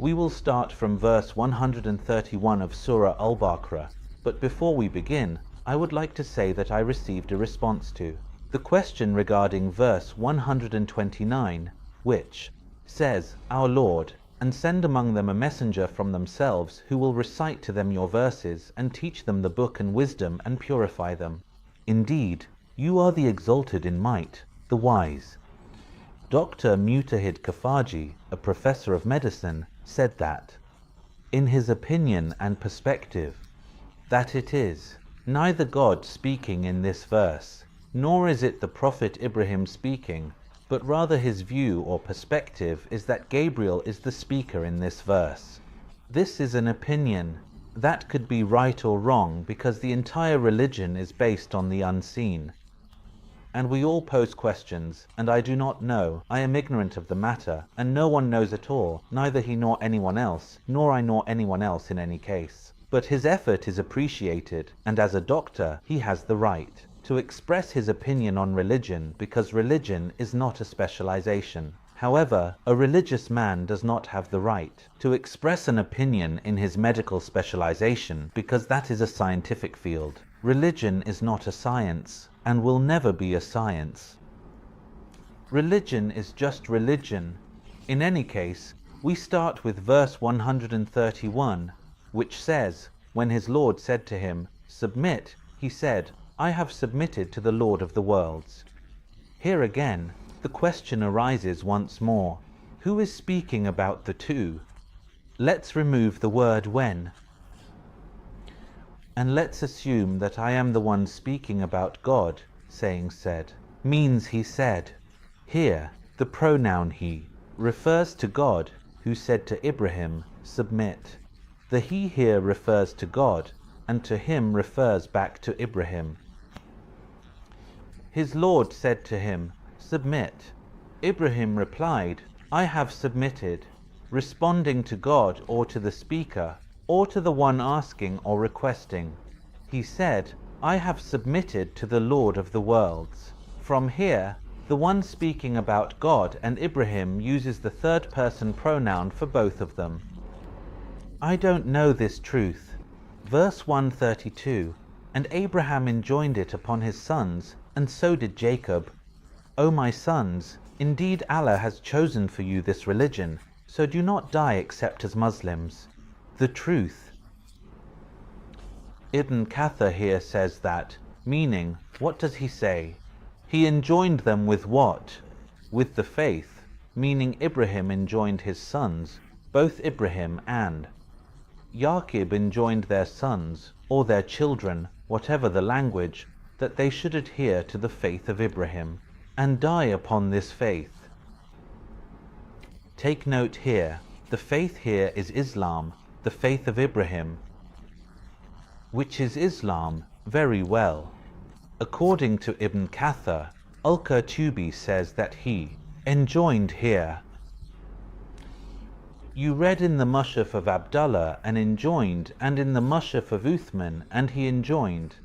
We will start from verse 131 of Surah Al-Baqarah, but before we begin, I would like to say that I received a response to the question regarding verse 129, which says, "Our Lord, and send among them a messenger from themselves who will recite to them your verses and teach them the book and wisdom and purify them. Indeed, you are the exalted in might, the wise." Dr. Mutahid Kafaji, a professor of medicine, said that, in his opinion and perspective, that it is neither God speaking in this verse, nor is it the Prophet Ibrahim speaking, but rather his view or perspective is that Gabriel is the speaker in this verse. This is an opinion that could be right or wrong because the entire religion is based on the unseen. And we all pose questions, and I do not know, I am ignorant of the matter, and no one knows at all, neither he nor anyone else, nor I nor anyone else in any case. But his effort is appreciated, and as a doctor, he has the right to express his opinion on religion because religion is not a specialization. However, a religious man does not have the right to express an opinion in his medical specialization because that is a scientific field. Religion is not a science and will never be a science. Religion is just religion. In any case, we start with verse 131, which says, when his Lord said to him, "Submit," he said, "I have submitted to the Lord of the worlds." Here again, the question arises once more, who is speaking about the two? Let's remove the word when. And let's assume that I am the one speaking about God, saying said, means he said. Here, the pronoun he refers to God, who said to Ibrahim, "Submit." The he here refers to God, and to him refers back to Ibrahim. His Lord said to him, "Submit." Ibrahim replied, "I have submitted," responding to God or to the speaker, or to the one asking or requesting. He said, "I have submitted to the Lord of the worlds." From here, the one speaking about God and Ibrahim uses the third person pronoun for both of them. I don't know this truth. Verse 132, "And Abraham enjoined it upon his sons, and so did Jacob. O my sons, indeed Allah has chosen for you this religion, so do not die except as Muslims." The truth. Ibn Kathir here says that, meaning, what does he say? He enjoined them with what? With the faith, meaning Ibrahim enjoined his sons, both Ibrahim and Yaqub enjoined their sons, or their children, whatever the language, that they should adhere to the faith of Ibrahim, and die upon this faith. Take note here, the faith here is Islam, the faith of Ibrahim. Which is Islam? Very well. According to Ibn Kathir, Al-Qurtubi says that he enjoined here. You read in the Mushaf of Abdullah and enjoined, and in the Mushaf of Uthman and he enjoined.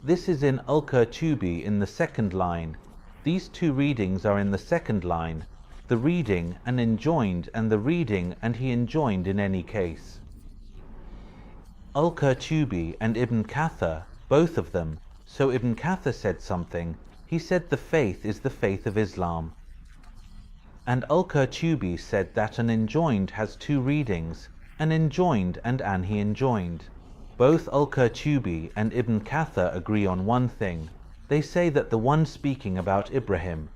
This is in Al-Qurtubi in the second line. These two readings are in the second line, the reading and enjoined and the reading and he enjoined in any case. Al-Qurtubi and Ibn Kathir, both of them, so Ibn Kathir said something, he said the faith is the faith of Islam. And Al-Qurtubi said that an enjoined has two readings, an enjoined and an he enjoined. Both Al-Qurtubi and Ibn Kathir agree on one thing. They say that the one speaking about Ibrahim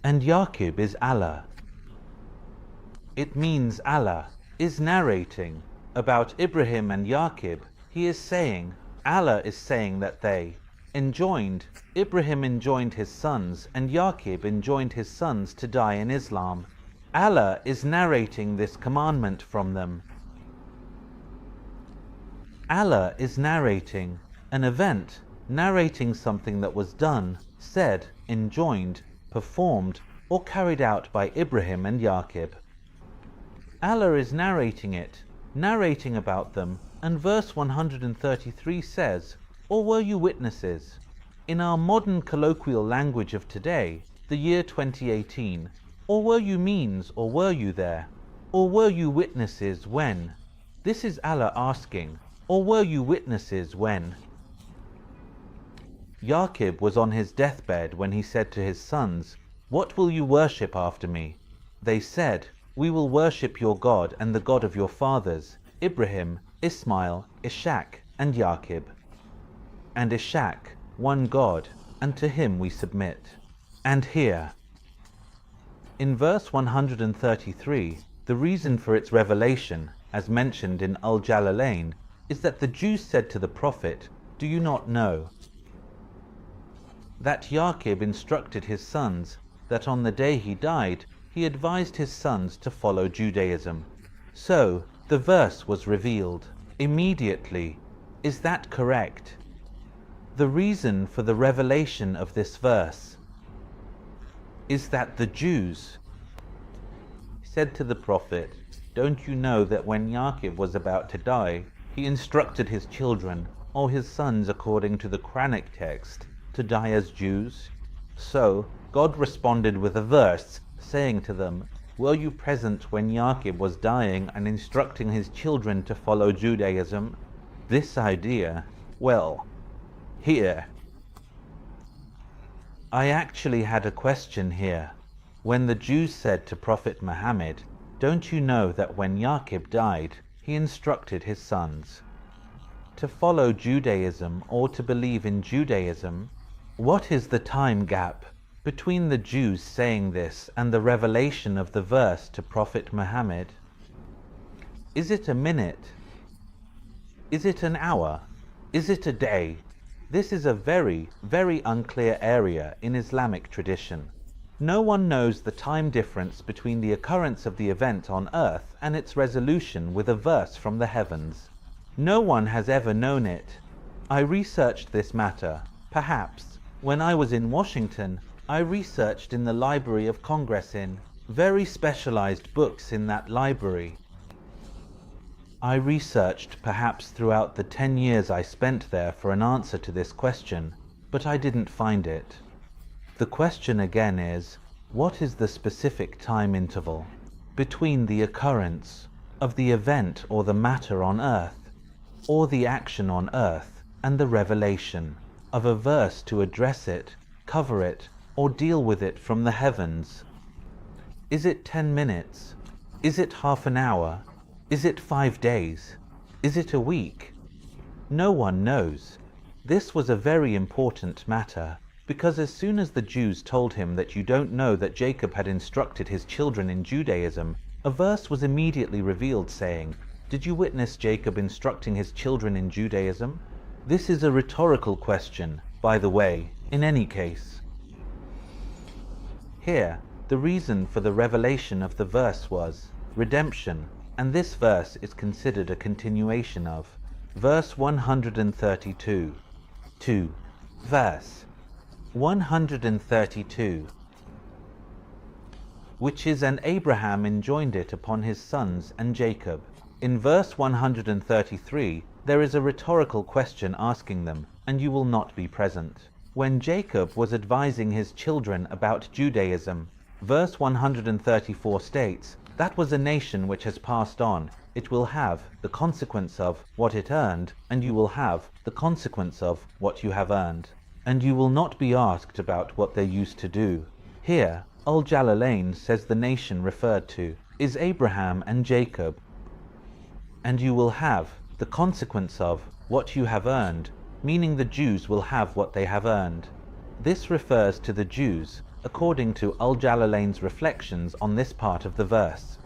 and Yaqub is Allah. It means Allah is narrating about Ibrahim and Yaqub. He is saying, Allah is saying that they enjoined, Ibrahim enjoined his sons and Yaqub enjoined his sons to die in Islam. Allah is narrating this commandment from them. Allah is narrating an event, narrating something that was done, said, enjoined, performed, or carried out by Ibrahim and Yaqub. Allah is narrating it, narrating about them, and verse 133 says, "Or were you witnesses?" In our modern colloquial language of today, the year 2018, or were you means, or were you there? Or were you witnesses when? This is Allah asking, or were you witnesses when? Yaqub was on his deathbed when he said to his sons, "What will you worship after me?" They said, "We will worship your God and the God of your fathers, Ibrahim, Ismail, Ishaq, and Yaqub. And Ishaq, one God, and to him we submit." And here, in verse 133, the reason for its revelation, as mentioned in Al-Jalalain, is that the Jews said to the Prophet, "Do you not know that Yaqub instructed his sons that on the day he died, he advised his sons to follow Judaism?" So, the verse was revealed immediately. Is that correct? The reason for the revelation of this verse is that the Jews said to the Prophet, "Don't you know that when Yaqub was about to die, he instructed his children, or his sons according to the Quranic text, to die as Jews?" So, God responded with a verse saying to them, "Were you present when Yaqub was dying and instructing his children to follow Judaism?" This idea, well, here, I actually had a question here. When the Jews said to Prophet Muhammad, "Don't you know that when Yaqub died, he instructed his sons to follow Judaism or to believe in Judaism?" What is the time gap between the Jews saying this and the revelation of the verse to Prophet Muhammad? Is it a minute? Is it an hour? Is it a day? This is a very, very unclear area in Islamic tradition. No one knows the time difference between the occurrence of the event on earth and its resolution with a verse from the heavens. No one has ever known it. I researched this matter. Perhaps, when I was in Washington, I researched in the Library of Congress in very specialized books in that library. I researched perhaps throughout the 10 years I spent there for an answer to this question, but I didn't find it. The question again is, what is the specific time interval between the occurrence of the event or the matter on earth, or the action on earth, and the revelation of a verse to address it, cover it, or deal with it from the heavens? Is it 10 minutes? Is it half an hour? Is it 5 days? Is it a week? No one knows. This was a very important matter, because as soon as the Jews told him that you don't know that Jacob had instructed his children in Judaism, a verse was immediately revealed saying, "Did you witness Jacob instructing his children in Judaism?" This is a rhetorical question, by the way, in any case. Here, the reason for the revelation of the verse was redemption, and this verse is considered a continuation of verse 132. Verse 132, which is, "And Abraham enjoined it upon his sons and Jacob." In verse 133, there is a rhetorical question asking them, "And you will not be present when Jacob was advising his children about Judaism." Verse 134 states, "That was a nation which has passed on. It will have the consequence of what it earned, and you will have the consequence of what you have earned. And you will not be asked about what they used to do." Here, Al-Jalalain says the nation referred to is Abraham and Jacob. And you will have the consequence of what you have earned, meaning the Jews will have what they have earned. This refers to the Jews, according to Al-Jalalain's reflections on this part of the verse.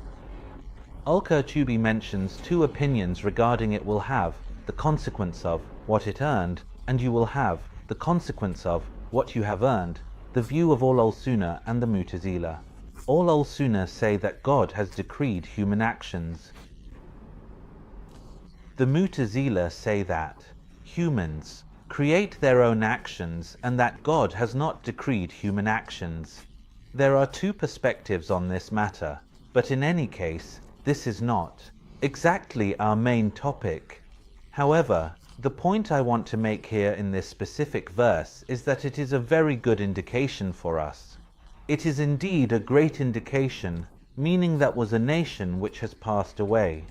Al-Qurtubi mentions two opinions regarding "it will have the consequence of what it earned" and "you will have the consequence of what you have earned," the view of all al-Sunnah and the Mu'tazila. All al-Sunnah say that God has decreed human actions. The Mu'tazila say that humans create their own actions and that God has not decreed human actions. There are two perspectives on this matter, but in any case, this is not exactly our main topic. However, the point I want to make here in this specific verse is that it is a very good indication for us. It is indeed a great indication meaning that was a nation which has passed away.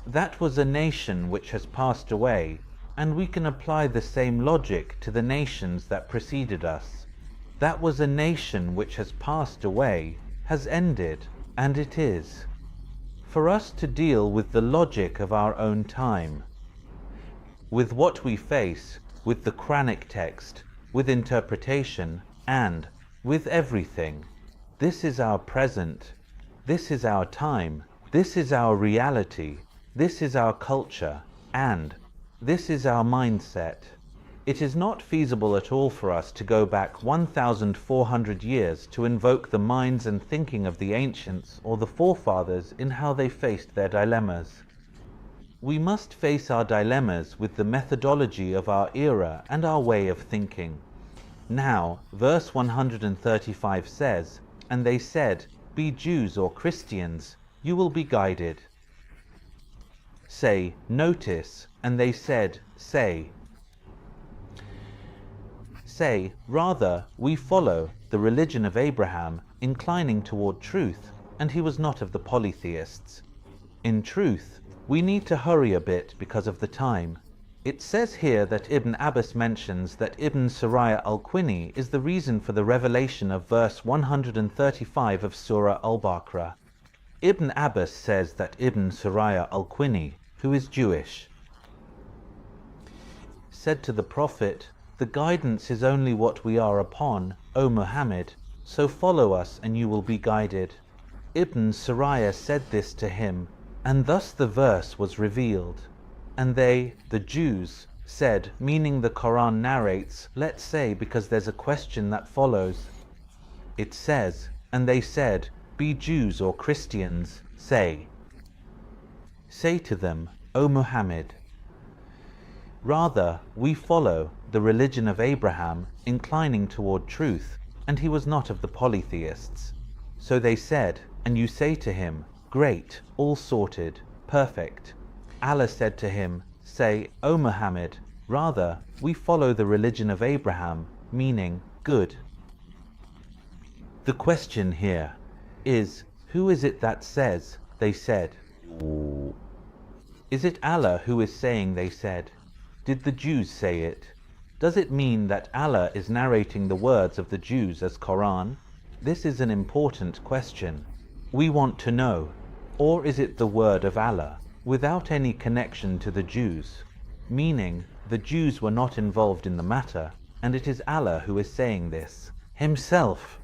That was a nation which has passed away, and we can apply the same logic to the nations that preceded us. That was a nation which has passed away, has ended, and it is. For us to deal with the logic of our own time, with what we face, with the Quranic text, with interpretation, and with everything. This is our present, this is our time, this is our reality, this is our culture, and this is our mindset. It is not feasible at all for us to go back 1,400 years to invoke the minds and thinking of the ancients or the forefathers in how they faced their dilemmas. We must face our dilemmas with the methodology of our era and our way of thinking. Now, verse 135 says, "And they said, Be Jews or Christians, you will be guided." Say, notice, and they said, say. Say, rather, we follow the religion of Abraham, inclining toward truth, and he was not of the polytheists. In truth, we need to hurry a bit because of the time. It says here that Ibn Abbas mentions that Ibn Surayya al-Qini is the reason for the revelation of verse 135 of Surah Al-Baqarah. Ibn Abbas says that Ibn Surayya al-Qini, who is Jewish, said to the Prophet, "The guidance is only what we are upon, O Muhammad, so follow us and you will be guided." Ibn Surayya said this to him, and thus the verse was revealed. And they, the Jews, said, meaning the Quran narrates, let's say because there's a question that follows. It says, "And they said, Be Jews or Christians, say." Say to them, O Muhammad, rather, we follow the religion of Abraham, inclining toward truth, and he was not of the polytheists. So they said, and you say to him, Great, all sorted, perfect. Allah said to him, Say, O Muhammad, rather, we follow the religion of Abraham, meaning good. The question here is, who is it that says, they said? Is it Allah who is saying they said? Did the Jews say it? Does it mean that Allah is narrating the words of the Jews as Quran? This is an important question. We want to know. Or is it the word of Allah, without any connection to the Jews? Meaning, the Jews were not involved in the matter, and it is Allah who is saying this, Himself.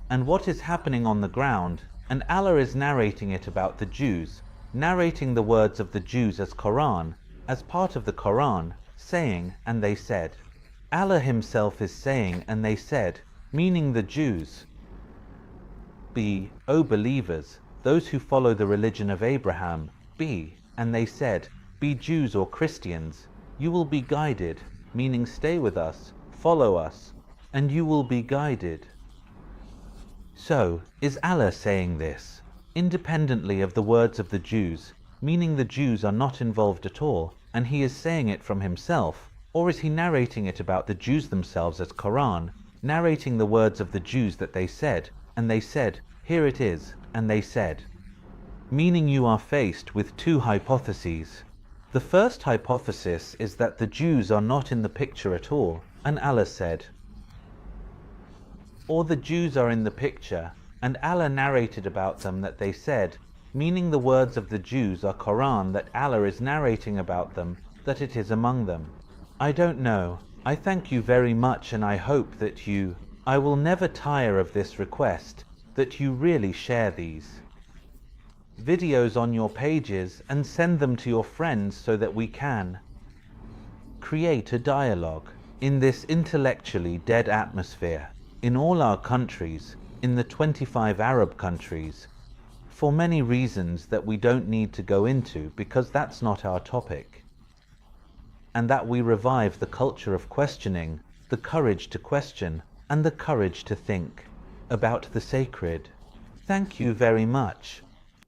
And what is happening on the ground, and Allah is narrating it about the Jews, narrating the words of the Jews as Quran, as part of the Quran, saying, and they said. Allah Himself is saying, and they said, meaning the Jews. Be, O believers, those who follow the religion of Abraham, be, and they said, be Jews or Christians, you will be guided, meaning stay with us, follow us, and you will be guided. So, is Allah saying this, independently of the words of the Jews, meaning the Jews are not involved at all, and He is saying it from Himself, or is He narrating it about the Jews themselves as Quran, narrating the words of the Jews that they said, and they said, here it is, and they said. Meaning you are faced with two hypotheses. The first hypothesis is that the Jews are not in the picture at all, and Allah said. Or the Jews are in the picture, and Allah narrated about them that they said, meaning the words of the Jews are Quran that Allah is narrating about them, that it is among them. I don't know. I thank you very much, and I hope that I will never tire of this request, that you really share these videos on your pages and send them to your friends so that we can create a dialogue in this intellectually dead atmosphere in all our countries, in the 25 Arab countries, for many reasons that we don't need to go into because that's not our topic, and that we revive the culture of questioning, the courage to question, and the courage to think about the sacred. Thank you very much.